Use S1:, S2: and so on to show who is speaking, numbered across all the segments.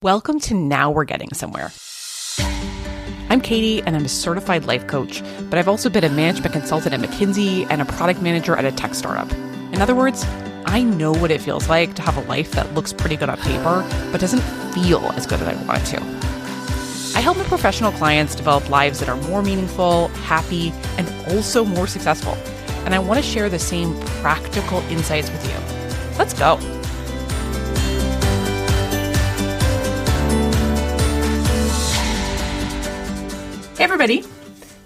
S1: Welcome to Now We're Getting Somewhere. I'm Katie, and I'm a certified life coach, but I've also been a management consultant at McKinsey and a product manager at a tech startup. In other words, I know what it feels like to have a life that looks pretty good on paper, but doesn't feel as good as I want it to. I help my professional clients develop lives that are more meaningful, happy, and also more successful. And I want to share the same practical insights with you. Let's go. Hey, everybody.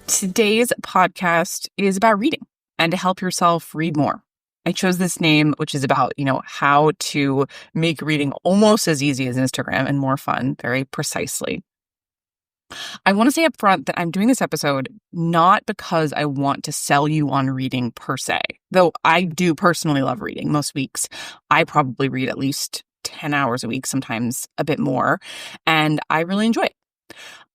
S1: Today's podcast is about reading and to help yourself read more. I chose this name, which is about, how to make reading almost as easy as Instagram and more fun, very precisely. I want to say up front that I'm doing this episode not because I want to sell you on reading per se, though I do personally love reading. Most weeks, I probably read at least 10 hours a week, sometimes a bit more, and I really enjoy it.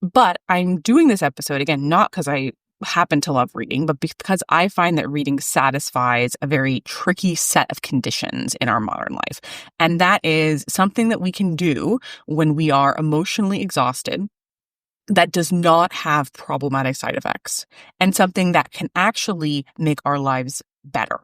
S1: But I'm doing this episode, again, not because I happen to love reading, but because I find that reading satisfies a very tricky set of conditions in our modern life. And that is something that we can do when we are emotionally exhausted that does not have problematic side effects, and something that can actually make our lives better.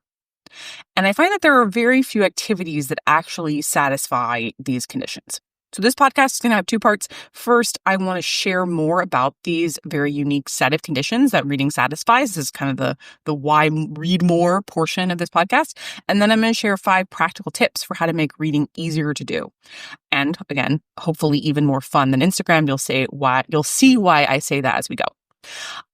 S1: And I find that there are very few activities that actually satisfy these conditions. So this podcast is going to have two parts. First, I want to share more about these very unique set of conditions that reading satisfies. This is kind of the why read more portion of this podcast. And then I'm going to share 5 practical tips for how to make reading easier to do. And again, hopefully even more fun than Instagram. You'll see why I say that as we go.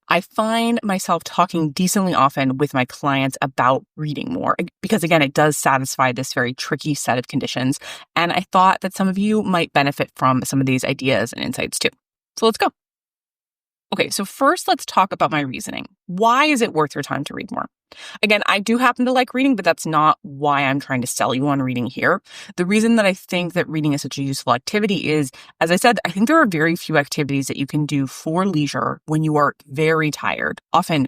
S1: I find myself talking decently often with my clients about reading more because, again, it does satisfy this very tricky set of conditions. And I thought that some of you might benefit from some of these ideas and insights too. So let's go. Okay, so first let's talk about my reasoning. Why is it worth your time to read more? Again, I do happen to like reading, but that's not why I'm trying to sell you on reading here. The reason that I think that reading is such a useful activity is, as I said, I think there are very few activities that you can do for leisure when you are very tired, often,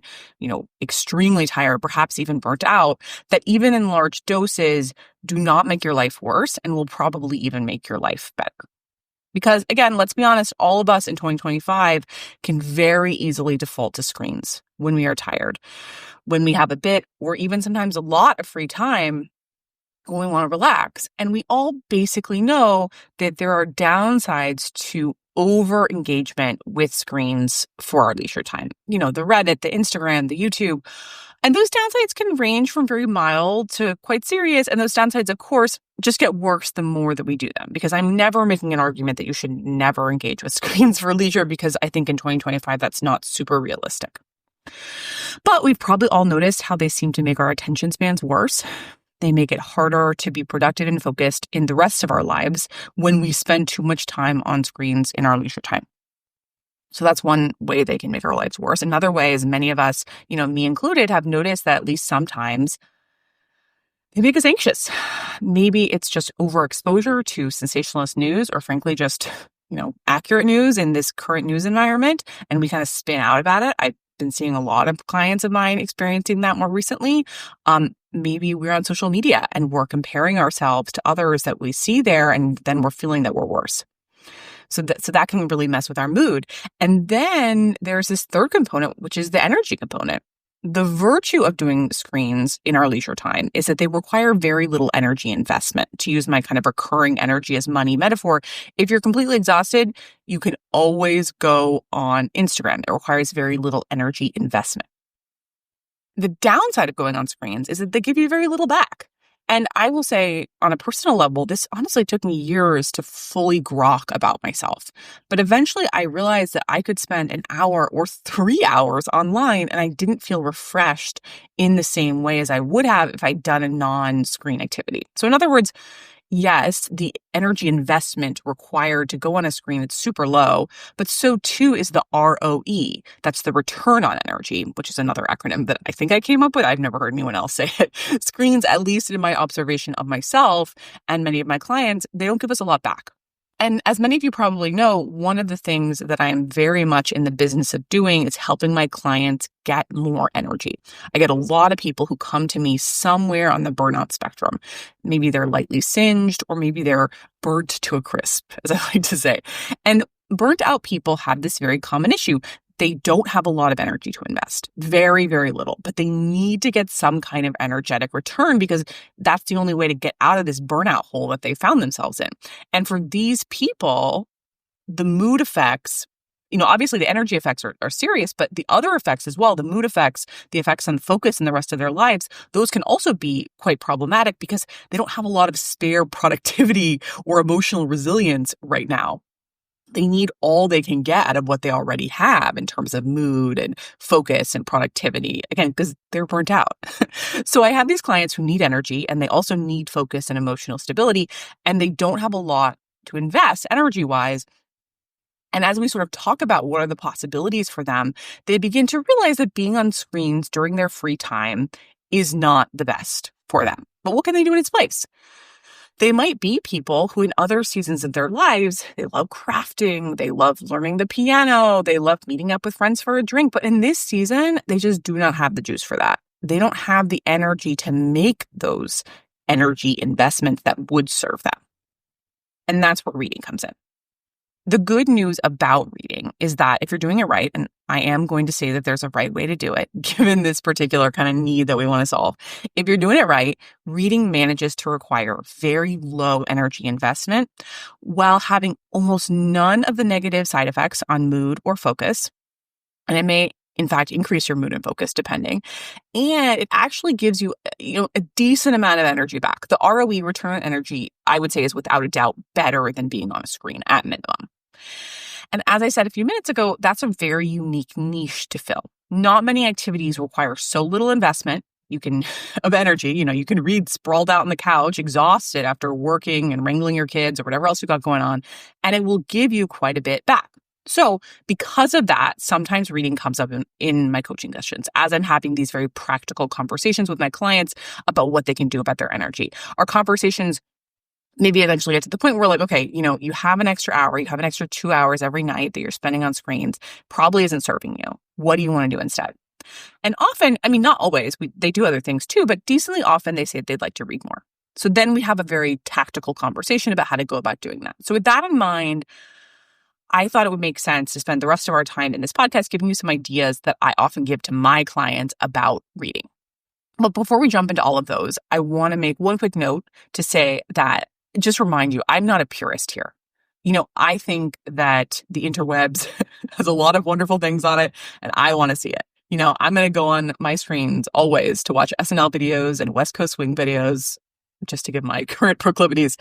S1: extremely tired, perhaps even burnt out, that even in large doses do not make your life worse and will probably even make your life better. Because again, let's be honest, all of us in 2025 can very easily default to screens when we are tired, when we have a bit or even sometimes a lot of free time when we want to relax. And we all basically know that there are downsides to over engagement with screens for our leisure time. The Reddit, the Instagram, the YouTube. And those downsides can range from very mild to quite serious. And those downsides, of course, just get worse the more that we do them. Because I'm never making an argument that you should never engage with screens for leisure, because I think in 2025, that's not super realistic. But we've probably all noticed how they seem to make our attention spans worse. They make it harder to be productive and focused in the rest of our lives when we spend too much time on screens in our leisure time. So that's one way they can make our lives worse. Another way is many of us, me included, have noticed that at least sometimes they make us anxious. Maybe it's just overexposure to sensationalist news or frankly just, accurate news in this current news environment. And we kind of spin out about it. I've been seeing a lot of clients of mine experiencing that more recently. Maybe we're on social media and we're comparing ourselves to others that we see there, and then we're feeling that we're worse. So that can really mess with our mood. And then there's this third component, which is the energy component. The virtue of doing screens in our leisure time is that they require very little energy investment. To use my kind of recurring energy as money metaphor, if you're completely exhausted, you can always go on Instagram. It requires very little energy investment. The downside of going on screens is that they give you very little back. And I will say, on a personal level, this honestly took me years to fully grok about myself. But eventually I realized that I could spend an hour or 3 hours online and I didn't feel refreshed in the same way as I would have if I'd done a non-screen activity. So in other words, yes, the energy investment required to go on a screen is super low, but so too is the ROE. That's the return on energy, which is another acronym that I think I came up with. I've never heard anyone else say it. Screens, at least in my observation of myself and many of my clients, they don't give us a lot back. And as many of you probably know, one of the things that I am very much in the business of doing is helping my clients get more energy. I get a lot of people who come to me somewhere on the burnout spectrum. Maybe they're lightly singed, or maybe they're burnt to a crisp, as I like to say. And burnt out people have this very common issue. They don't have a lot of energy to invest, very, very little, but they need to get some kind of energetic return because that's the only way to get out of this burnout hole that they found themselves in. And for these people, the mood effects, obviously the energy effects are serious, but the other effects as well, the mood effects, the effects on focus and the rest of their lives, those can also be quite problematic because they don't have a lot of spare productivity or emotional resilience right now. They need all they can get out of what they already have in terms of mood and focus and productivity, again, because they're burnt out. So I have these clients who need energy and they also need focus and emotional stability, and they don't have a lot to invest energy-wise. And as we sort of talk about what are the possibilities for them, they begin to realize that being on screens during their free time is not the best for them. But what can they do in its place? They might be people who in other seasons of their lives, they love crafting, they love learning the piano, they love meeting up with friends for a drink. But in this season, they just do not have the juice for that. They don't have the energy to make those energy investments that would serve them. And that's where reading comes in. The good news about reading is that if you're doing it right, and I am going to say that there's a right way to do it, given this particular kind of need that we want to solve. If you're doing it right, reading manages to require very low energy investment while having almost none of the negative side effects on mood or focus. And it may, in fact, increase your mood and focus depending. And it actually gives you, a decent amount of energy back. The ROE, return on energy, I would say is without a doubt better than being on a screen at minimum. And as I said a few minutes ago, that's a very unique niche to fill. Not many activities require so little investment of energy. You can read sprawled out on the couch, exhausted after working and wrangling your kids or whatever else you got going on, and it will give you quite a bit back. So because of that, sometimes reading comes up in my coaching sessions as I'm having these very practical conversations with my clients about what they can do about their energy. Our conversations maybe eventually get to the point where we're like, okay, you have an extra hour, you have an extra 2 hours every night that you're spending on screens, probably isn't serving you. What do you want to do instead? And often, not always, they do other things too, but decently often they say they'd like to read more. So then we have a very tactical conversation about how to go about doing that. So with that in mind, I thought it would make sense to spend the rest of our time in this podcast giving you some ideas that I often give to my clients about reading. But before we jump into all of those, I want to make one quick note to say that, just remind you, I'm not a purist here. I think that the interwebs has a lot of wonderful things on it, and I want to see it. I'm going to go on my screens always to watch SNL videos and West Coast Swing videos, just to give my current proclivities.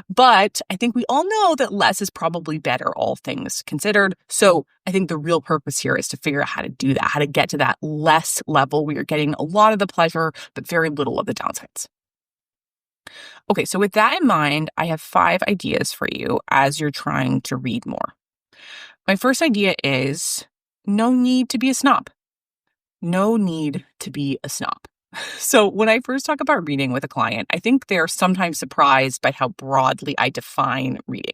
S1: But I think we all know that less is probably better, all things considered. So I think the real purpose here is to figure out how to do that, how to get to that less level where you're getting a lot of the pleasure, but very little of the downsides. Okay, so with that in mind, I have 5 ideas for you as you're trying to read more. My first idea is no need to be a snob. No need to be a snob. So when I first talk about reading with a client, I think they're sometimes surprised by how broadly I define reading.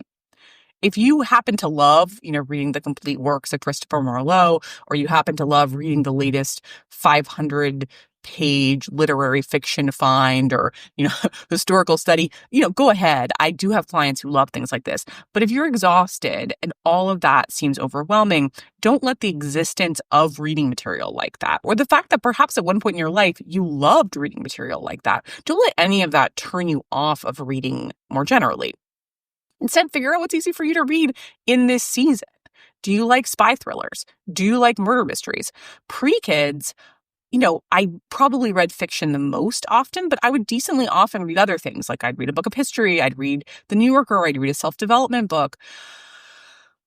S1: If you happen to love, reading the complete works of Christopher Marlowe, or you happen to love reading the latest 500-page literary fiction find or, historical study, go ahead. I do have clients who love things like this. But if you're exhausted and all of that seems overwhelming, don't let the existence of reading material like that, or the fact that perhaps at one point in your life you loved reading material like that, don't let any of that turn you off of reading more generally. Instead, figure out what's easy for you to read in this season. Do you like spy thrillers? Do you like murder mysteries? Pre-kids, I probably read fiction the most often, but I would decently often read other things. Like I'd read a book of history, I'd read The New Yorker, I'd read a self-development book.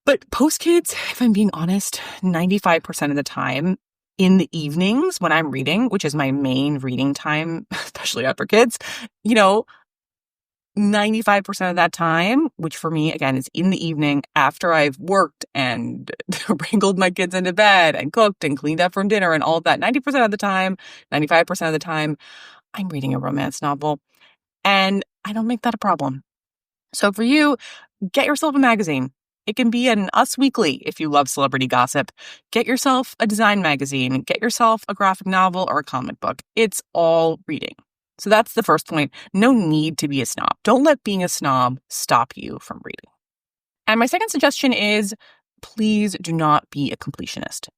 S1: But post-kids, if I'm being honest, 95% of the time in the evenings when I'm reading, which is my main reading time, especially after kids, 95% of that time, which for me, again, is in the evening after I've worked and wrangled my kids into bed and cooked and cleaned up from dinner and all of that, 90% of the time, 95% of the time, I'm reading a romance novel. And I don't make that a problem. So for you, Get yourself a magazine. It can be an Us Weekly if you love celebrity gossip. Get yourself a design magazine. Get yourself a graphic novel or a comic book. It's all reading. So that's the first point. No need to be a snob. Don't let being a snob stop you from reading. And my second suggestion is please do not be a completionist.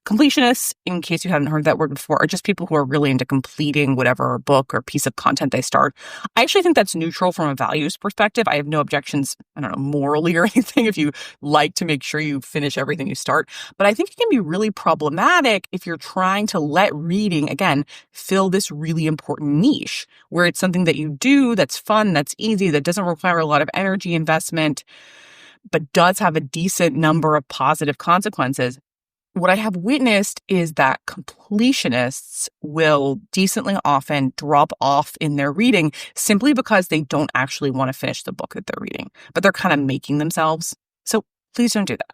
S1: Completionists, in case you haven't heard that word before, are just people who are really into completing whatever book or piece of content they start. I actually think that's neutral from a values perspective. I have no objections, morally or anything, if you like to make sure you finish everything you start. But I think it can be really problematic if you're trying to let reading, again, fill this really important niche where it's something that you do that's fun, that's easy, that doesn't require a lot of energy investment, but does have a decent number of positive consequences. What I have witnessed is that completionists will decently often drop off in their reading simply because they don't actually want to finish the book that they're reading, but they're kind of making themselves. So please don't do that.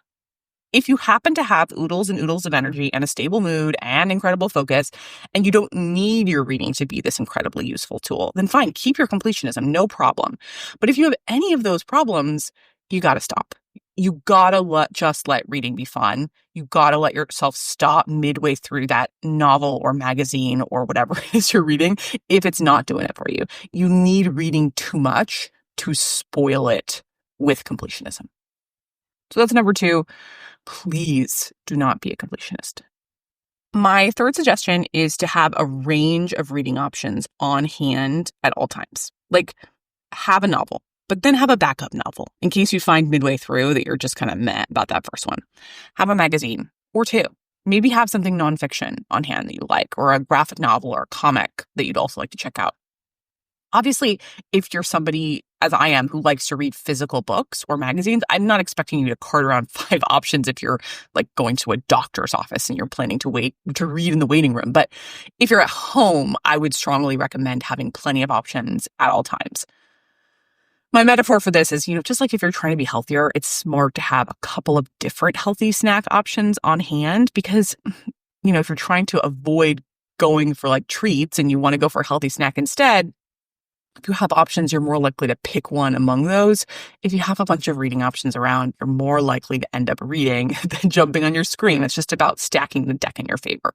S1: If you happen to have oodles and oodles of energy and a stable mood and incredible focus, and you don't need your reading to be this incredibly useful tool, then fine, keep your completionism, no problem. But if you have any of those problems, you got to stop. You gotta just let reading be fun. You gotta let yourself stop midway through that novel or magazine or whatever it is you're reading if it's not doing it for you. You need reading too much to spoil it with completionism. So that's number 2. Please do not be a completionist. My third suggestion is to have a range of reading options on hand at all times. Like, have a novel, but then have a backup novel in case you find midway through that you're just kind of meh about that first one. Have a magazine or 2. Maybe have something nonfiction on hand that you like, or a graphic novel or a comic that you'd also like to check out. Obviously, if you're somebody, as I am, who likes to read physical books or magazines, I'm not expecting you to cart around 5 options if you're like going to a doctor's office and you're planning to read in the waiting room. But if you're at home, I would strongly recommend having plenty of options at all times. My metaphor for this is, just like if you're trying to be healthier, it's smart to have a couple of different healthy snack options on hand because, if you're trying to avoid going for like treats and you want to go for a healthy snack instead, if you have options, you're more likely to pick one among those. If you have a bunch of reading options around, you're more likely to end up reading than jumping on your screen. It's just about stacking the deck in your favor.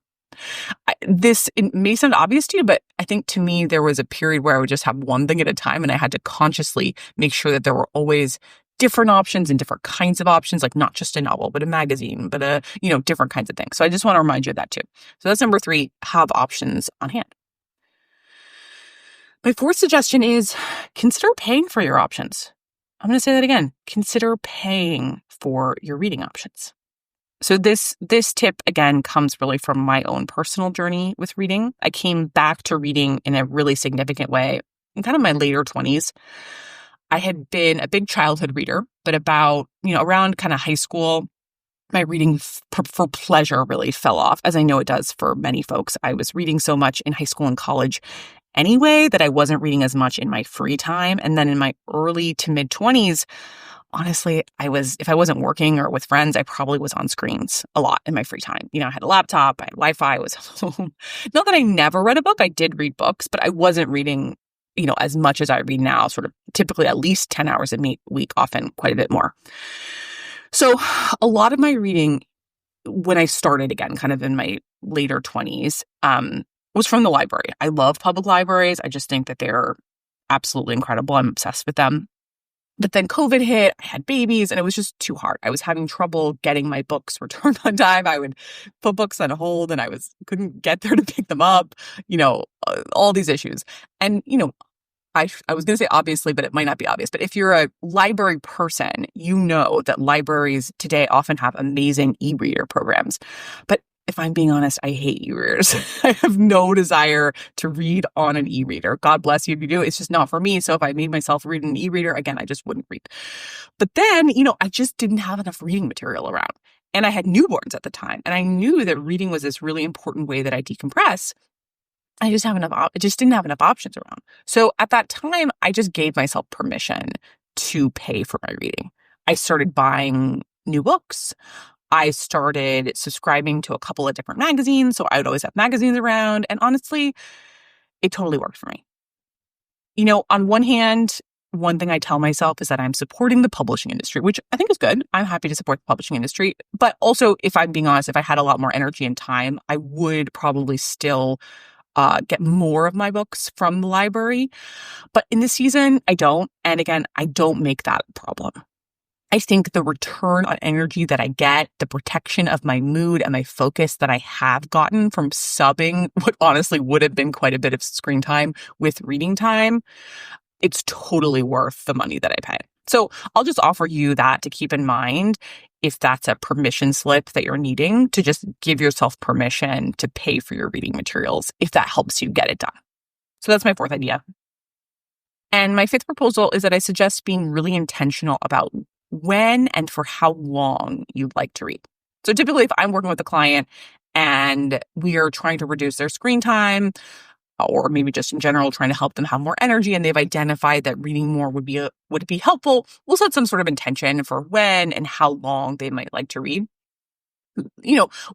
S1: It may sound obvious to you, but I think to me, there was a period where I would just have one thing at a time and I had to consciously make sure that there were always different options and different kinds of options, like not just a novel, but a magazine, but different kinds of things. So I just want to remind you of that too. So that's number 3, have options on hand. My 4th suggestion is consider paying for your options. I'm going to say that again. Consider paying for your reading options. So this tip, again, comes really from my own personal journey with reading. I came back to reading in a really significant way in kind of my later 20s. I had been a big childhood reader, but about, around kind of high school, my reading for pleasure really fell off, as I know it does for many folks. I was reading so much in high school and college anyway that I wasn't reading as much in my free time. And then in my early to mid 20s, honestly, if I wasn't working or with friends, I probably was on screens a lot in my free time. I had a laptop, I had Wi-Fi, I was home. Not that I never read a book. I did read books, but I wasn't reading, as much as I read now, sort of typically at least 10 hours a week, often quite a bit more. So a lot of my reading when I started again, kind of in my later 20s, was from the library. I love public libraries. I just think that they're absolutely incredible. I'm obsessed with them. But then COVID hit, I had babies, and it was just too hard. I was having trouble getting my books returned on time. I would put books on hold and couldn't get there to pick them up, all these issues. And, I was going to say obviously, but it might not be obvious. But if you're a library person, you know that libraries today often have amazing e-reader programs. But if I'm being honest, I hate e-readers. I have no desire to read on an e-reader. God bless you if you do. It's just not for me. So if I made myself read an e-reader, again, I just wouldn't read. But then, I just didn't have enough reading material around. And I had newborns at the time. And I knew that reading was this really important way that I decompress. I just didn't have enough options around. So at that time, I just gave myself permission to pay for my reading. I started buying new books. I started subscribing to a couple of different magazines, so I would always have magazines around. And honestly, it totally worked for me. On one hand, one thing I tell myself is that I'm supporting the publishing industry, which I think is good. I'm happy to support the publishing industry. But also, if I'm being honest, if I had a lot more energy and time, I would probably still get more of my books from the library. But in this season, I don't. And again, I don't make that a problem. I think the return on energy that I get, the protection of my mood and my focus that I have gotten from subbing what honestly would have been quite a bit of screen time with reading time, it's totally worth the money that I pay. So I'll just offer you that to keep in mind if that's a permission slip that you're needing to just give yourself permission to pay for your reading materials if that helps you get it done. So that's my fourth idea. And my fifth proposal is that I suggest being really intentional about when and for how long you'd like to read. So typically, if I'm working with a client and we are trying to reduce their screen time, or maybe just in general trying to help them have more energy, and they've identified that reading more would be helpful, we'll set some sort of intention for when and how long they might like to read.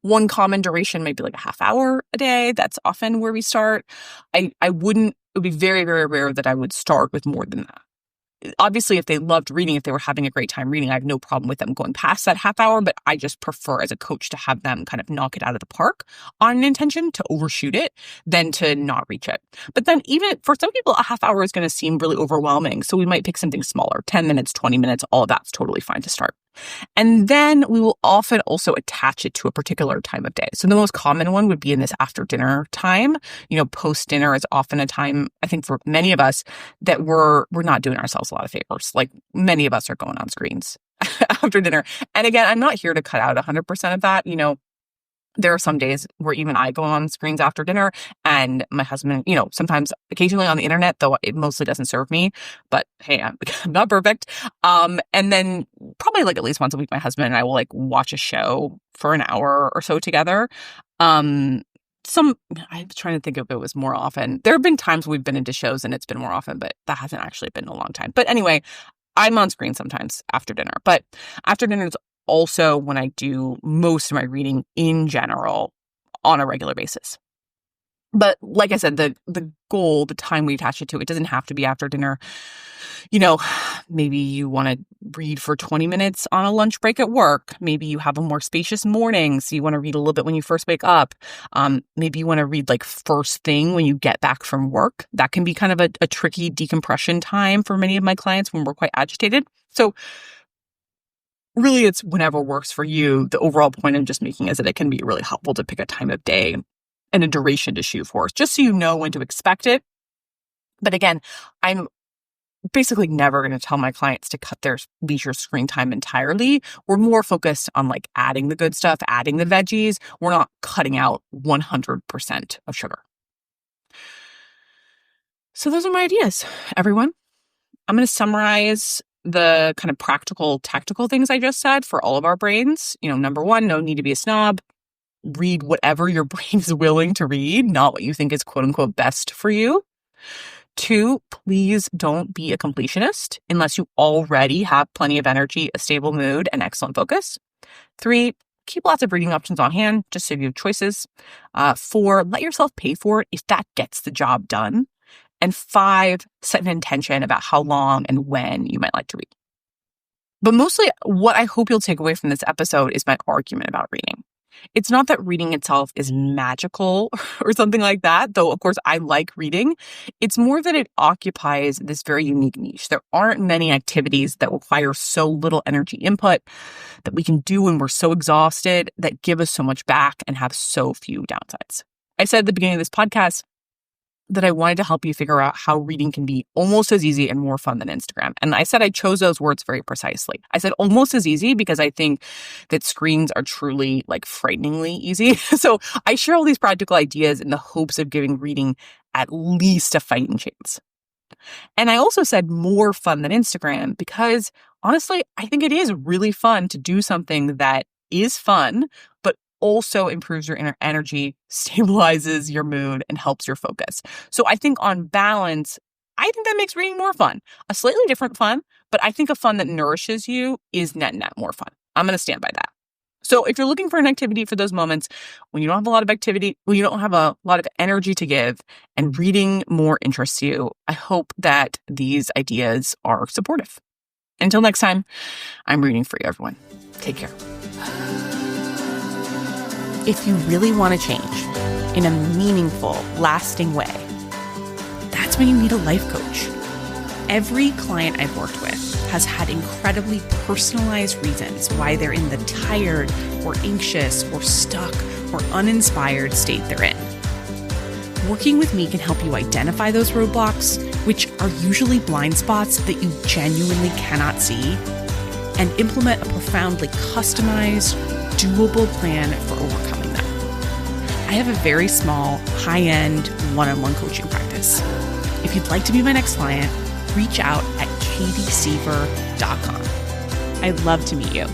S1: One common duration might be like a half hour a day. That's often where we start. It would be very, very rare that I would start with more than that. Obviously, if they loved reading, if they were having a great time reading, I have no problem with them going past that half hour, but I just prefer as a coach to have them kind of knock it out of the park on an intention, to overshoot it than to not reach it. But then even for some people, a half hour is going to seem really overwhelming. So we might pick something smaller, 10 minutes, 20 minutes, all of that's totally fine to start. And then we will often also attach it to a particular time of day. So the most common one would be in this after dinner time. Post dinner is often a time, I think for many of us, that we're not doing ourselves a lot of favors. Like many of us are going on screens after dinner. And again, I'm not here to cut out 100% of that. There are some days where even I go on screens after dinner, and my husband, sometimes occasionally on the internet, though it mostly doesn't serve me, but hey, I'm not perfect. And then probably like at least once a week, my husband and I will like watch a show for an hour or so together. I'm trying to think if it was more often. There have been times we've been into shows and it's been more often, but that hasn't actually been a long time. But anyway, I'm on screen sometimes after dinner, but after dinner is also when I do most of my reading in general on a regular basis. But like I said, the goal, the time we attach it to, it doesn't have to be after dinner. Maybe you want to read for 20 minutes on a lunch break at work. Maybe you have a more spacious morning, so you want to read a little bit when you first wake up. Maybe you want to read like first thing when you get back from work. That can be kind of a tricky decompression time for many of my clients when we're quite agitated. So really, it's whenever works for you. The overall point I'm just making is that it can be really helpful to pick a time of day and a duration to shoot for, just so you know when to expect it. But again, I'm basically never going to tell my clients to cut their leisure screen time entirely. We're more focused on like adding the good stuff, adding the veggies. We're not cutting out 100% of sugar. So those are my ideas, everyone. I'm going to summarize the kind of practical, tactical things I just said for all of our brains. Number one, no need to be a snob. Read whatever your brain is willing to read, not what you think is quote unquote best for you. 2, please don't be a completionist unless you already have plenty of energy, a stable mood, and excellent focus. 3, keep lots of reading options on hand, just so you have choices. 4, let yourself pay for it if that gets the job done. And 5, set an intention about how long and when you might like to read. But mostly what I hope you'll take away from this episode is my argument about reading. It's not that reading itself is magical or something like that, though of course I like reading. It's more that it occupies this very unique niche. There aren't many activities that require so little energy input that we can do when we're so exhausted, that give us so much back and have so few downsides. I said at the beginning of this podcast that I wanted to help you figure out how reading can be almost as easy and more fun than Instagram. And I said I chose those words very precisely. I said almost as easy because I think that screens are truly like frighteningly easy. So I share all these practical ideas in the hopes of giving reading at least a fighting chance. And I also said more fun than Instagram because honestly, I think it is really fun to do something that is fun, but also improves your inner energy, stabilizes your mood, and helps your focus. So I think on balance, I think that makes reading more fun. A slightly different fun, but I think a fun that nourishes you is net more fun. I'm going to stand by that. So if you're looking for an activity for those moments when you don't have a lot of activity, when you don't have a lot of energy to give and reading more interests you, I hope that these ideas are supportive. Until next time, I'm rooting for you, everyone. Take care. If you really want to change in a meaningful, lasting way, that's when you need a life coach. Every client I've worked with has had incredibly personalized reasons why they're in the tired or anxious or stuck or uninspired state they're in. Working with me can help you identify those roadblocks, which are usually blind spots that you genuinely cannot see, and implement a profoundly customized, doable plan for overcoming them. I have a very small, high-end, one-on-one coaching practice. If you'd like to be my next client, reach out at katiesiever.com. I'd love to meet you.